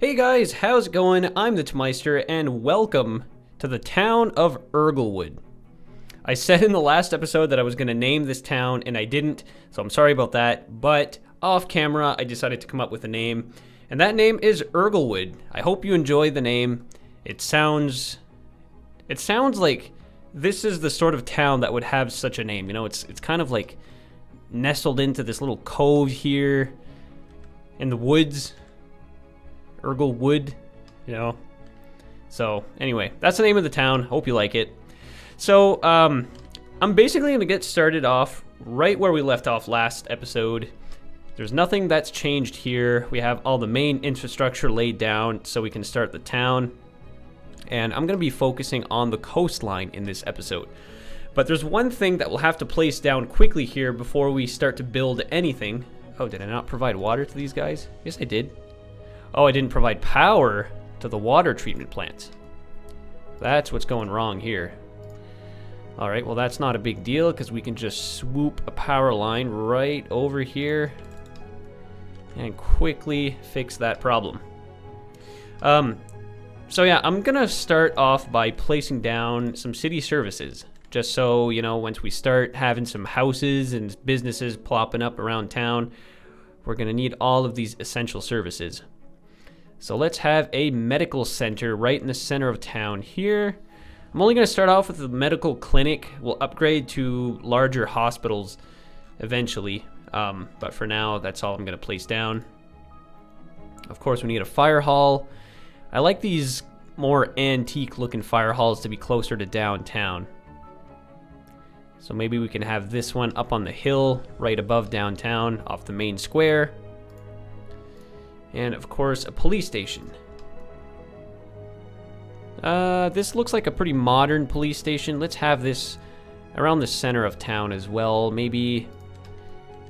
Hey guys, how's it going? I'm the Tmeister, and welcome to the town of Erglewood. I said in the last episode that I was going to name this town, and I didn't, so I'm sorry about that, but off camera, I decided to come up with a name, and that name is Erglewood. I hope you enjoy the name. It sounds like this is the sort of town that would have such a name. You know, it's kind of like nestled into this little cove here in the woods. Erglewood, you know. So anyway, that's the name of the town. Hope you like it. So I'm basically going to get started off right where we left off last episode. There's nothing that's changed here. We have all the main infrastructure laid down so we can start the town. And I'm going to be focusing on the coastline in this episode. But there's one thing that we'll have to place down quickly here before we start to build anything. Oh, did I not provide water to these guys? Yes, I did. Oh, I didn't provide power to the water treatment plants. That's what's going wrong here. All right, well, that's not a big deal because we can just swoop a power line right over here and quickly fix that problem. So yeah, I'm gonna start off by placing down some city services, just so, you know, once we start having some houses and businesses plopping up around town, we're gonna need all of these essential services. So let's have a medical center right in the center of town here. I'm only going to start off with the medical clinic. We'll upgrade to larger hospitals eventually. But for now, that's all I'm going to place down. Of course, we need a fire hall. I like these more antique looking fire halls to be closer to downtown. So maybe we can have this one up on the hill right above downtown off the main square. And of course, a police station. This looks like a pretty modern police station. Let's have this around the center of town as well. Maybe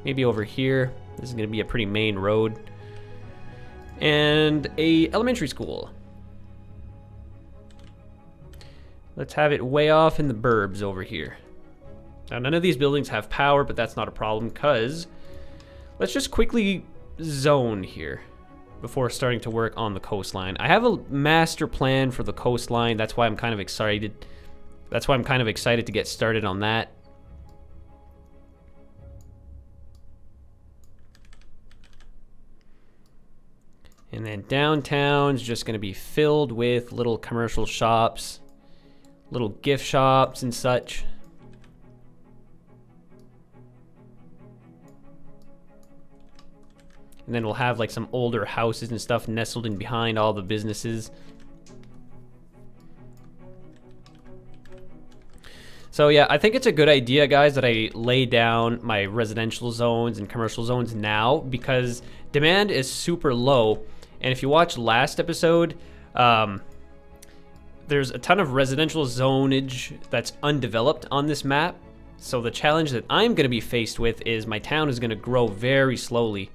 over here. This is going to be a pretty main road. And a elementary school. Let's have it way off in the burbs over here. Now, none of these buildings have power, but that's not a problem because let's just quickly zone here before starting to work on the coastline. I have a master plan for the coastline. That's why I'm kind of excited. That's why I'm kind of excited to get started on that. And then downtown's just going to be filled with little commercial shops, little gift shops and such. And then we'll have like some older houses and stuff nestled in behind all the businesses. So yeah, I think it's a good idea, guys, that I lay down my residential zones and commercial zones now because demand is super low. And if you watch last episode, there's a ton of residential zonage that's undeveloped on this map. So the challenge that I'm going to be faced with is my town is going to grow very slowly.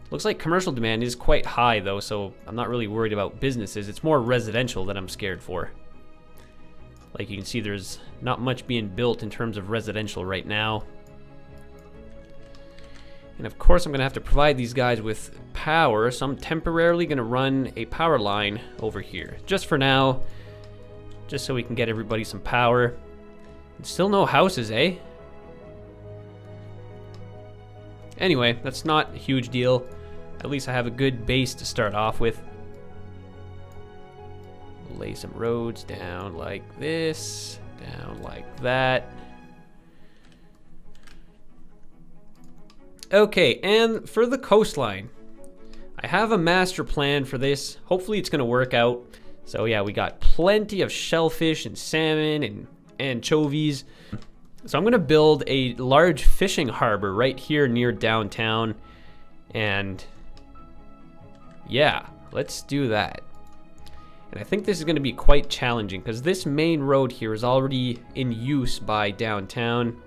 Looks like commercial demand is quite high though, so I'm not really worried about businesses. It's more residential that I'm scared for. Like you can see, there's not much being built in terms of residential right now. And of course I'm gonna have to provide these guys with power, so I'm temporarily gonna run a power line over here. Just for now, just so we can get everybody some power. And still no houses, eh? Anyway, that's not a huge deal. At least I have a good base to start off with. Lay some roads down like this, down like that. Okay, and for the coastline, I have a master plan for this. Hopefully it's going to work out. So yeah, we got plenty of shellfish and salmon and anchovies. So I'm going to build a large fishing harbor right here near downtown. And yeah, let's do that. And I think this is going to be quite challenging because this main road here is already in use by downtown.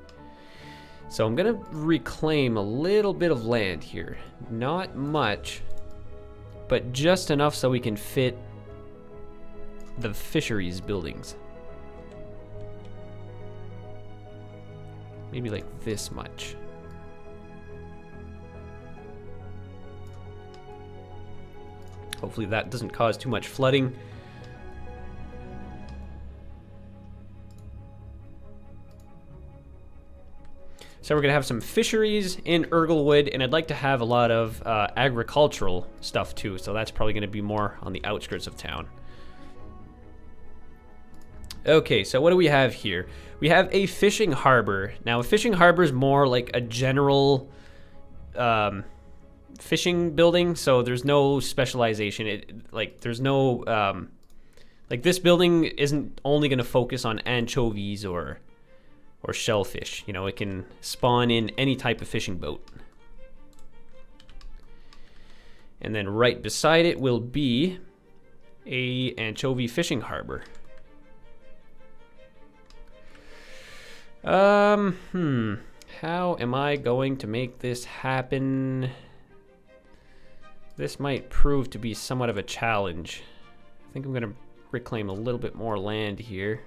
So I'm going to reclaim a little bit of land here. Not much, but just enough so we can fit the fisheries buildings. Maybe like this much. Hopefully that doesn't cause too much flooding. So we're going to have some fisheries in Urglewood, and I'd like to have a lot of agricultural stuff too, so that's probably going to be more on the outskirts of town. Okay, so what do we have here? We have a fishing harbor. Now, a fishing harbor is more like a general fishing building, so there's no specialization. There's no... like, this building isn't only going to focus on anchovies or shellfish. You know, it can spawn in any type of fishing boat. And then right beside it will be a anchovy fishing harbor. How am I going to make this happen? This might prove to be somewhat of a challenge. I think I'm going to reclaim a little bit more land here.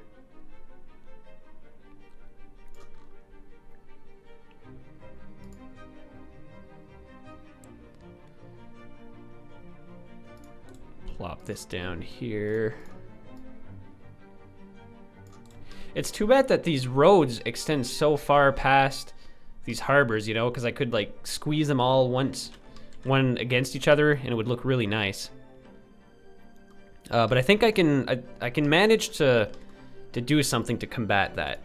Plop this down here. It's too bad that these roads extend so far past these harbors, you know, because I could like squeeze them all one against each other, and it would look really nice. But I think I can manage to do something to combat that.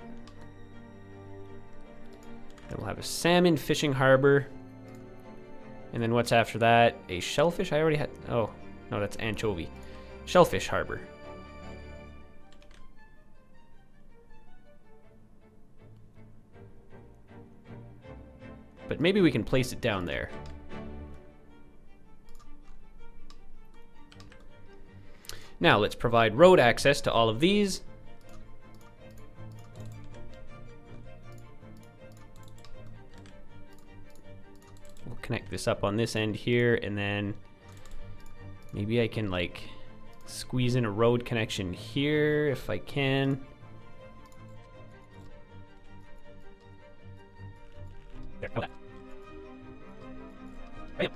And we'll have a salmon fishing harbor, and then what's after that? A shellfish. I already had. Oh no, that's anchovy. Shellfish harbor. But maybe we can place it down there. Now let's provide road access to all of these. We'll connect this up on this end here, and then maybe I can like squeeze in a road connection here if I can. There, hold that. Bam.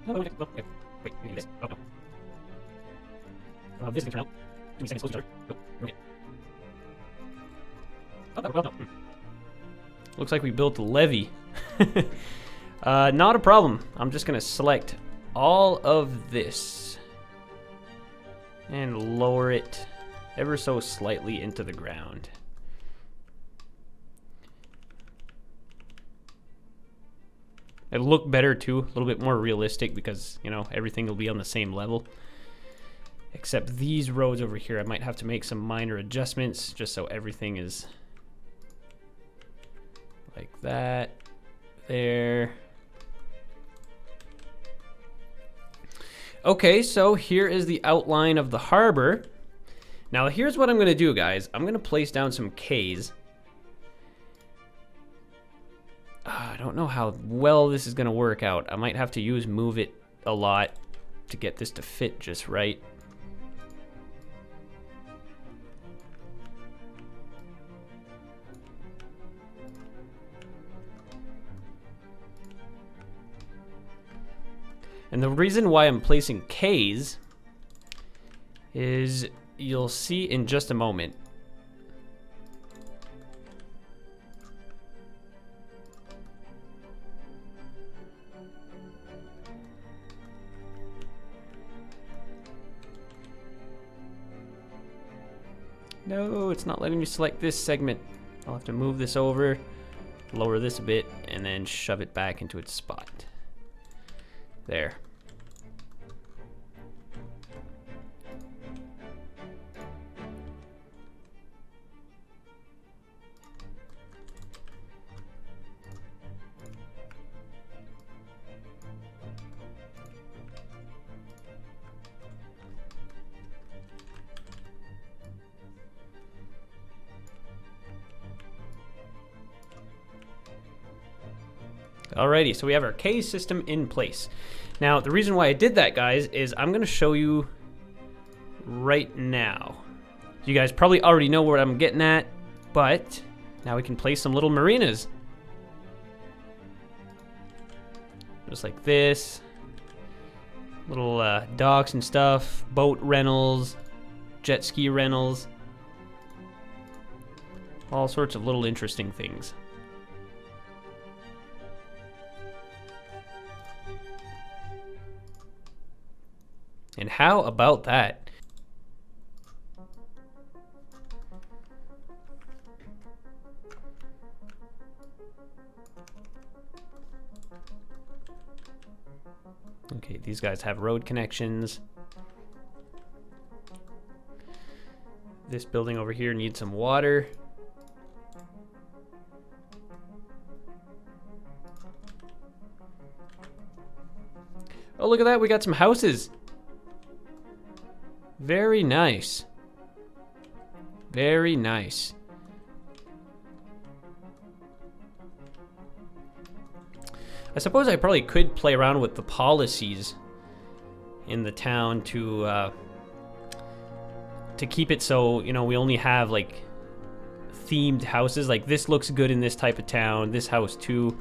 No, okay. Wait, we need this. Oh, no. This can turn out. 2 seconds close to each other. Oh, okay. Oh, well, no. Looks like we built a levee. Not a problem. I'm just gonna select all of this and lower it ever so slightly into the ground. It'll look better too, a little bit more realistic, because, you know, everything will be on the same level. Except these roads over here, I might have to make some minor adjustments just so everything is like that. There. Okay, so here is the outline of the harbor. Now here's what I'm gonna do, guys. I'm gonna place down some Ks. I don't know how well this is gonna work out. I might have to move it a lot to get this to fit just right. And the reason why I'm placing Ks is you'll see in just a moment. No, it's not letting me select this segment. I'll have to move this over, lower this a bit, and then shove it back into its spot. There. Alrighty, so we have our K system in place. Now, the reason why I did that, guys, is I'm going to show you right now. You guys probably already know what I'm getting at, but now we can place some little marinas. Just like this. Little docks and stuff, boat rentals, jet ski rentals. All sorts of little interesting things. And how about that? Okay, these guys have road connections. This building over here needs some water. Oh, look at that, we got some houses. Very nice. Very nice. I suppose I probably could play around with the policies in the town to keep it so, you know, we only have like themed houses. Like this looks good in this type of town. This house too.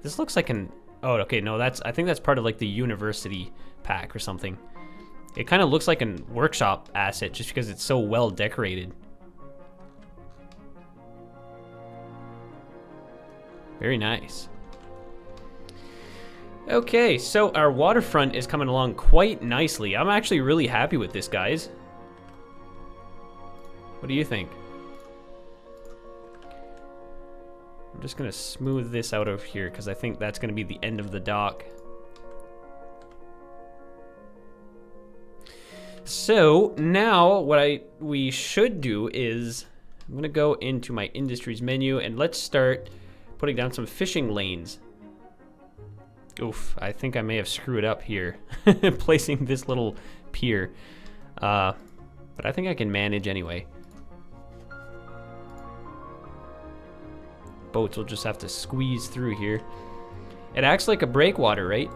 This looks like an, oh, okay, no, I think that's part of like the university pack or something. It kind of looks like a workshop asset just because it's so well decorated. Very nice. Okay, so our waterfront is coming along quite nicely. I'm actually really happy with this, guys. What do you think? I'm just gonna smooth this out of here because I think that's gonna be the end of the dock. So now what we should do is I'm gonna go into my industries menu and let's start putting down some fishing lanes. Oof, I think I may have screwed up here placing this little pier, but I think I can manage anyway. Boats will just have to squeeze through here. It acts like a breakwater, right?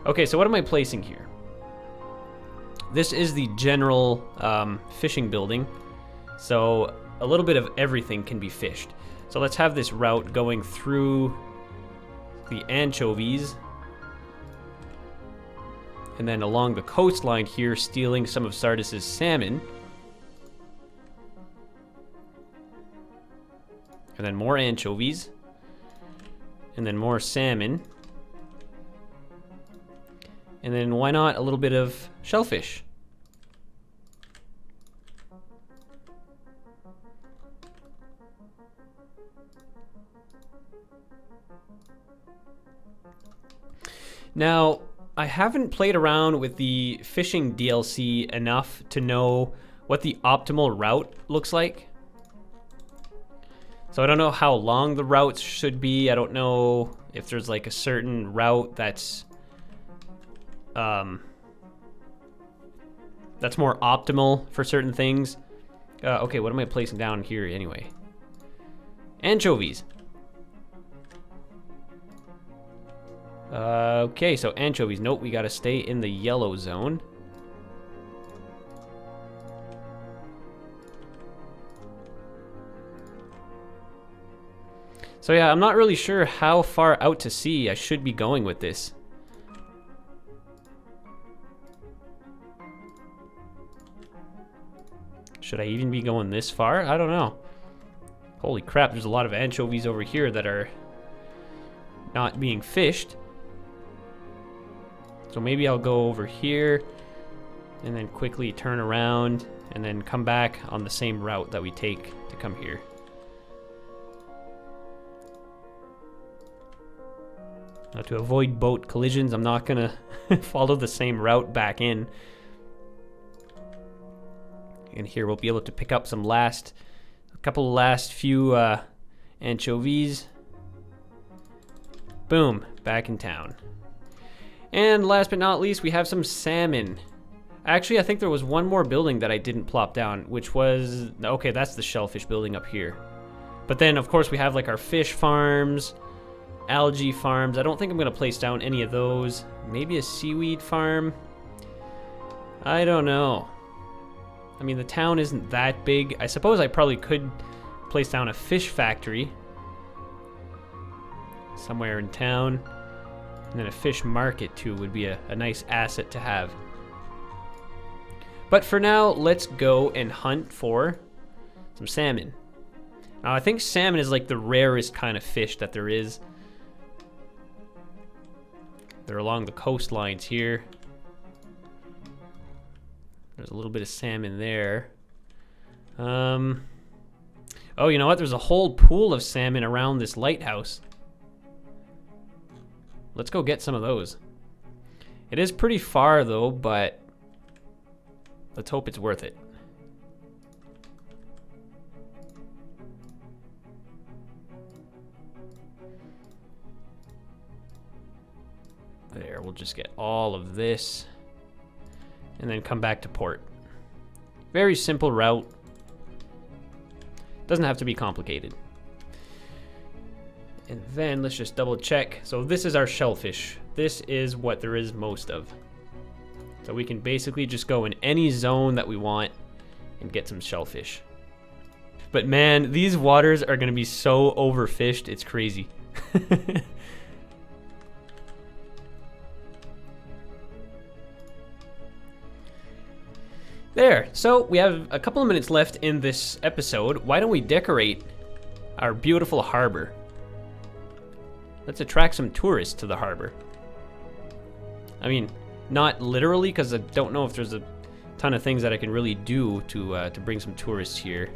Okay, so what am I placing here? This is the general fishing building, so a little bit of everything can be fished. So let's have this route going through the anchovies, and then along the coastline here, stealing some of Sardis's salmon. And then more anchovies. And then more salmon. And then why not a little bit of shellfish? Now, I haven't played around with the fishing DLC enough to know what the optimal route looks like. So I don't know how long the routes should be. I don't know if there's like a certain route that's more optimal for certain things. Okay, what am I placing down here anyway? Anchovies. Okay, so anchovies. Nope, we gotta stay in the yellow zone. So yeah, I'm not really sure how far out to sea I should be going with this. Should I even be going this far? I don't know. Holy crap, there's a lot of anchovies over here that are not being fished. So maybe I'll go over here and then quickly turn around and then come back on the same route that we take to come here. Now to avoid boat collisions, I'm not gonna follow the same route back in. And here we'll be able to pick up some a couple last few anchovies. Boom, back in town. And last but not least, we have some salmon. Actually, I think there was one more building that I didn't plop down, which was, okay, that's the shellfish building up here. But then, of course, we have like our fish farms, algae farms. I don't think I'm gonna place down any of those. Maybe a seaweed farm. I don't know. I mean, the town isn't that big. I suppose I probably could place down a fish factory somewhere in town. And then a fish market too would be a nice asset to have. But for now, let's go and hunt for some salmon. Now I think salmon is like the rarest kind of fish that there is. They're along the coastlines here. There's a little bit of salmon there. Oh, you know what? There's a whole pool of salmon around this lighthouse. Let's go get some of those. It is pretty far though, but let's hope it's worth it. There, we'll just get all of this and then come back to port. Very simple route. Doesn't have to be complicated. And then let's just double check. So this is our shellfish. This is what there is most of. So we can basically just go in any zone that we want and get some shellfish. But man, these waters are gonna be so overfished, it's crazy. There, so we have a couple of minutes left in this episode. Why don't we decorate our beautiful harbor? Let's attract some tourists to the harbor. I mean, not literally, because I don't know if there's a ton of things that I can really do to bring some tourists here.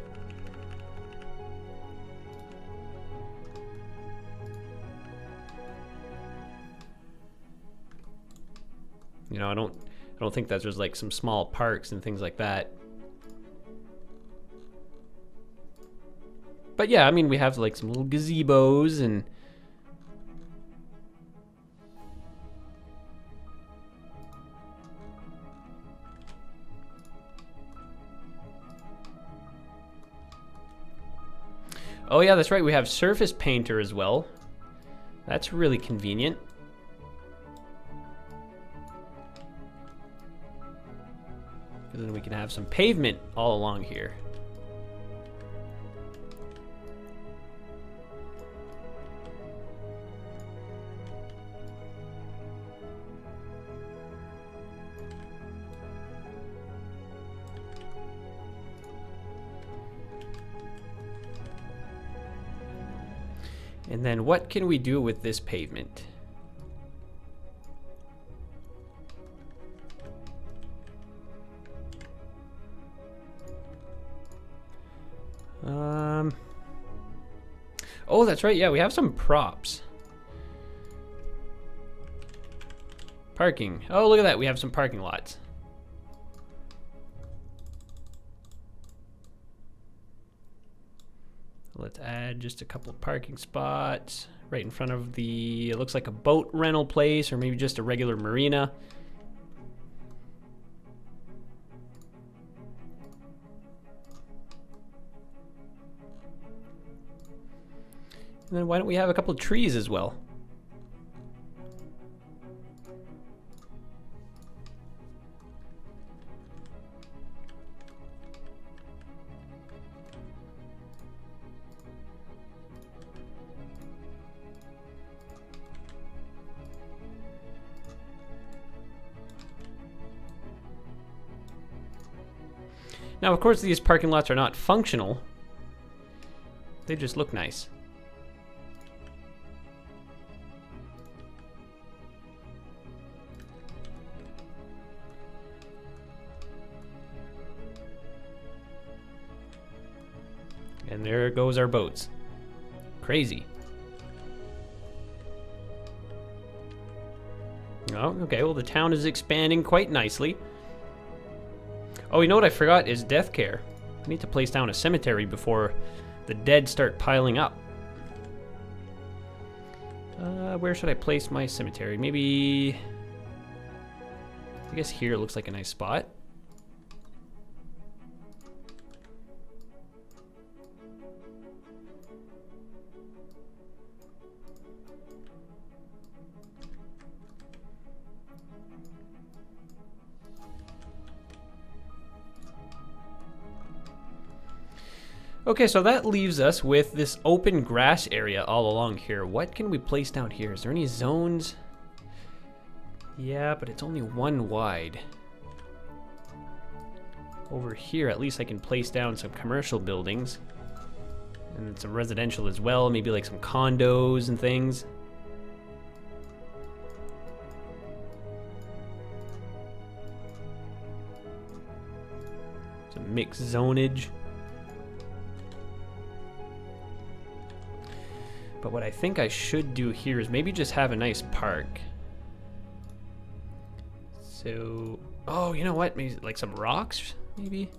You know, I don't think that there's like some small parks and things like that. But yeah, I mean, we have like some little gazebos and oh yeah, that's right, we have surface painter as well. That's really convenient. And then we can have some pavement all along here. And then what can we do with this pavement? Oh, that's right. Yeah, we have some props. Parking. Oh, look at that. We have some parking lots. Let's add just a couple of parking spots right in front of the, it looks like a boat rental place or maybe just a regular marina. And then why don't we have a couple of trees as well? Now, of course, these parking lots are not functional. They just look nice. And there goes our boats. Crazy. Oh, okay, well the town is expanding quite nicely. Oh, you know what I forgot is death care. I need to place down a cemetery before the dead start piling up. Where should I place my cemetery? Maybe, I guess here looks like a nice spot. Okay, so that leaves us with this open grass area all along here. What can we place down here? Is there any zones? Yeah, but it's only one wide. Over here, at least I can place down some commercial buildings. And some residential as well, maybe like some condos and things. Some mixed zonage. But what I think I should do here is maybe just have a nice park. So, oh, you know what? Maybe like some rocks, maybe?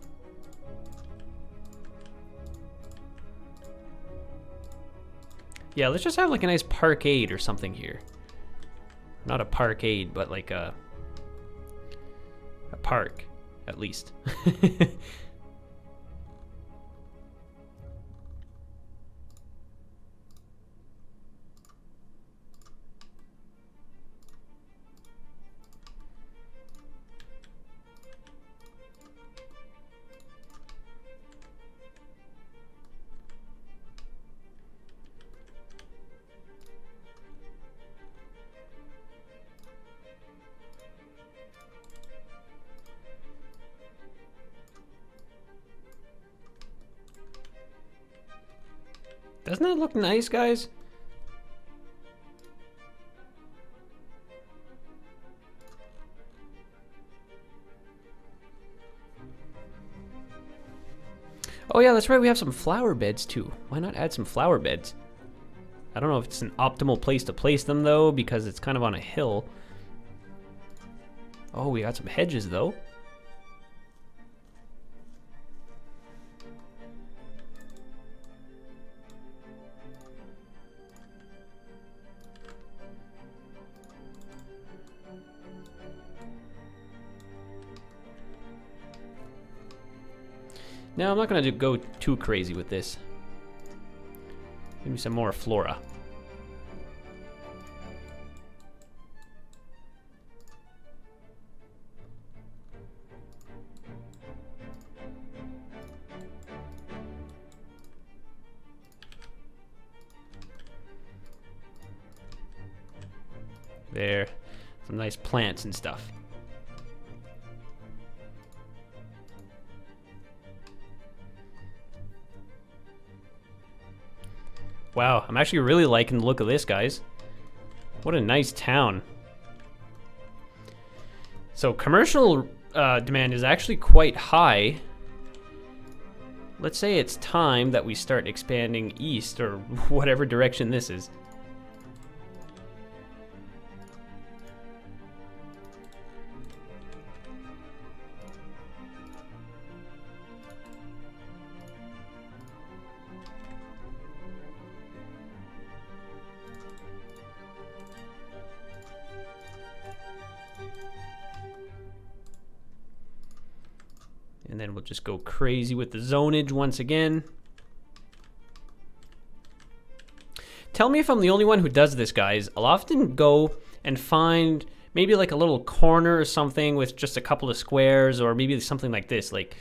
Yeah, let's just have like a nice parkade or something here. Not a parkade, but like a park, at least. Doesn't that look nice, guys? Oh yeah, that's right, we have some flower beds too. Why not add some flower beds? I don't know if it's an optimal place to place them though, because it's kind of on a hill. Oh, we got some hedges though. No, I'm not gonna go too crazy with this. Give me some more flora. There, some nice plants and stuff. Wow, I'm actually really liking the look of this, guys. What a nice town. So commercial demand is actually quite high. Let's say it's time that we start expanding east or whatever direction this is. And then we'll just go crazy with the zonage once again. Tell me if I'm the only one who does this, guys. I'll often go and find maybe like a little corner or something with just a couple of squares, or maybe something like this, like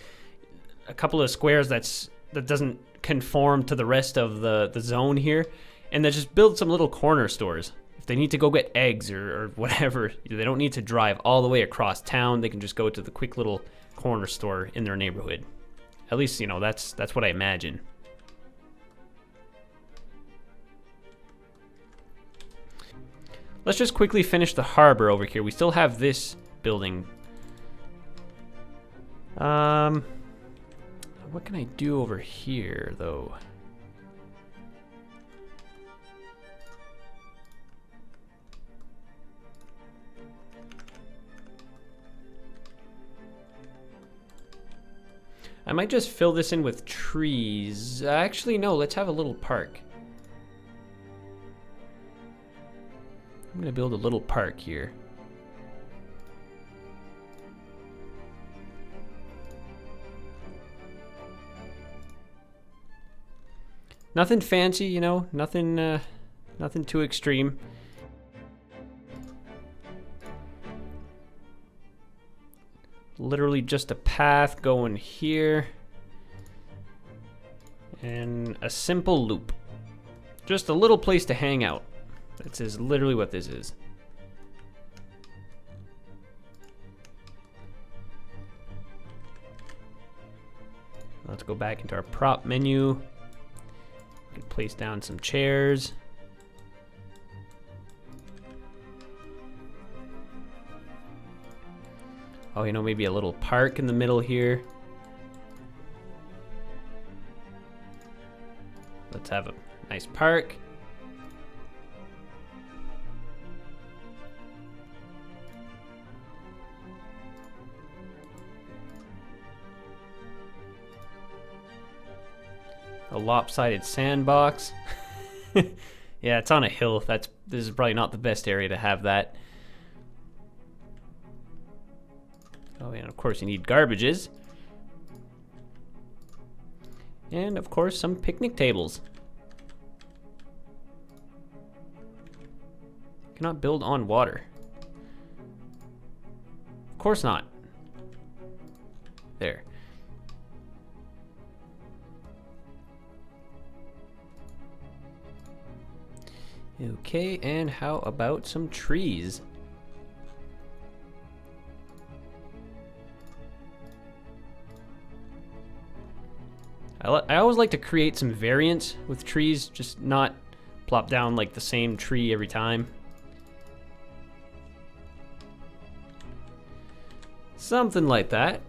a couple of squares that doesn't conform to the rest of the zone here, and then just build some little corner stores. If they need to go get eggs or whatever, they don't need to drive all the way across town. They can just go to the quick little corner store in their neighborhood. At least, you know, that's what I imagine. Let's just quickly finish the harbor over here. We still have this building. What can I do over here, though? I might just fill this in with trees. Actually, no, let's have a little park. I'm gonna build a little park here. Nothing fancy, you know, nothing too extreme. Literally just a path going here. And a simple loop. Just a little place to hang out. This is literally what this is. go back into our prop menu. We can place down some chairs. Oh, you know, maybe a little park in the middle here. Let's have a nice park. A lopsided sandbox. Yeah, it's on a hill. This is probably not the best area to have that. Oh, and of course you need garbages. And of course some picnic tables. Cannot build on water. Of course not. There. Okay, and how about some trees? I always like to create some variance with trees, just not plop down like the same tree every time. Something like that.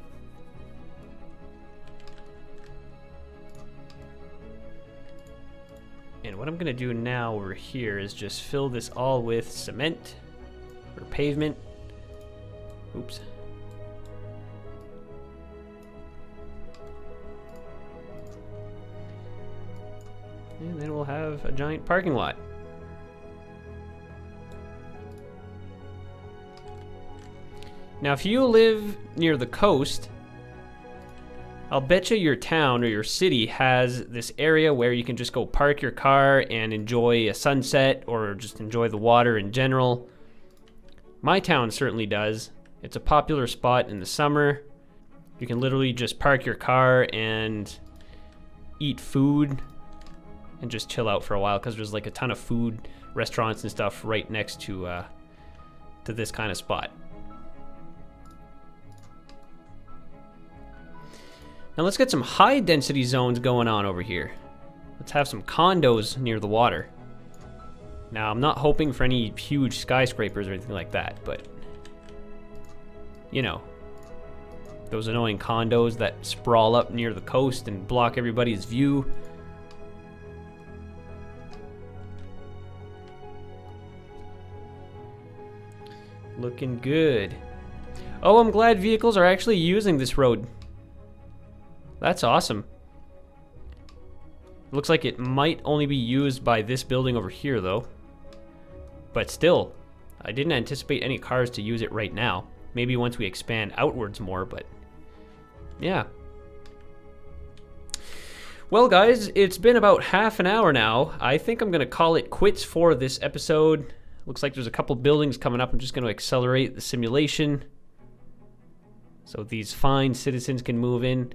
And what I'm gonna do now over here is just fill this all with cement or pavement. Oops. And then we'll have a giant parking lot. Now, if you live near the coast, I'll bet you your town or your city has this area where you can just go park your car and enjoy a sunset or just enjoy the water in general. My town certainly does. It's a popular spot in the summer. You can literally just park your car and eat food and just chill out for a while because there's like a ton of food, restaurants and stuff right next to this kind of spot. Now let's get some high density zones going on over here. Let's have some condos near the water. Now I'm not hoping for any huge skyscrapers or anything like that, but you know, those annoying condos that sprawl up near the coast and block everybody's view. Looking good. Oh, I'm glad vehicles are actually using this road. That's awesome. Looks like it might only be used by this building over here, though. But still, I didn't anticipate any cars to use it right now. Maybe once we expand outwards more, but yeah. Well, guys, it's been about half an hour now. I think I'm going to call it quits for this episode. Looks like there's a couple buildings coming up. I'm just going to accelerate the simulation so these fine citizens can move in.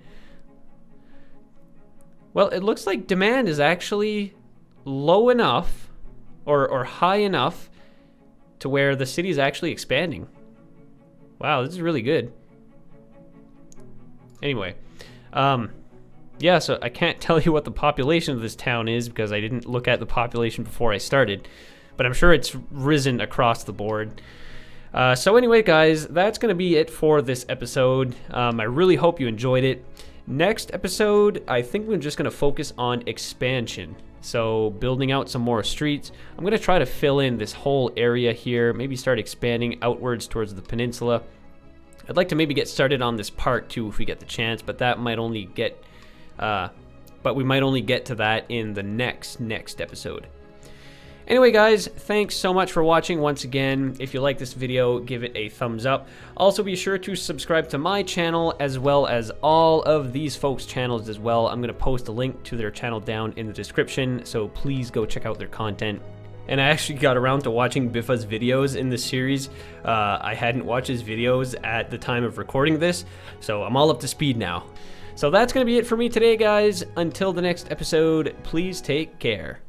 Well, it looks like demand is actually low enough or high enough to where the city is actually expanding. Wow, this is really good. Anyway, yeah, so I can't tell you what the population of this town is because I didn't look at the population before I started, but I'm sure it's risen across the board. So anyway, guys, that's going to be it for this episode. I really hope you enjoyed it. Next episode, I think we're just going to focus on expansion. So building out some more streets. I'm going to try to fill in this whole area here, maybe start expanding outwards towards the peninsula. I'd like to maybe get started on this park too if we get the chance, but that might only get, we might only get to that in the next episode. Anyway, guys, thanks so much for watching once again. If you like this video, give it a thumbs up. Also, be sure to subscribe to my channel as well as all of these folks' channels as well. I'm going to post a link to their channel down in the description, so please go check out their content. And I actually got around to watching Biffa's videos in this series. I hadn't watched his videos at the time of recording this, so I'm all up to speed now. So that's going to be it for me today, guys. Until the next episode, please take care.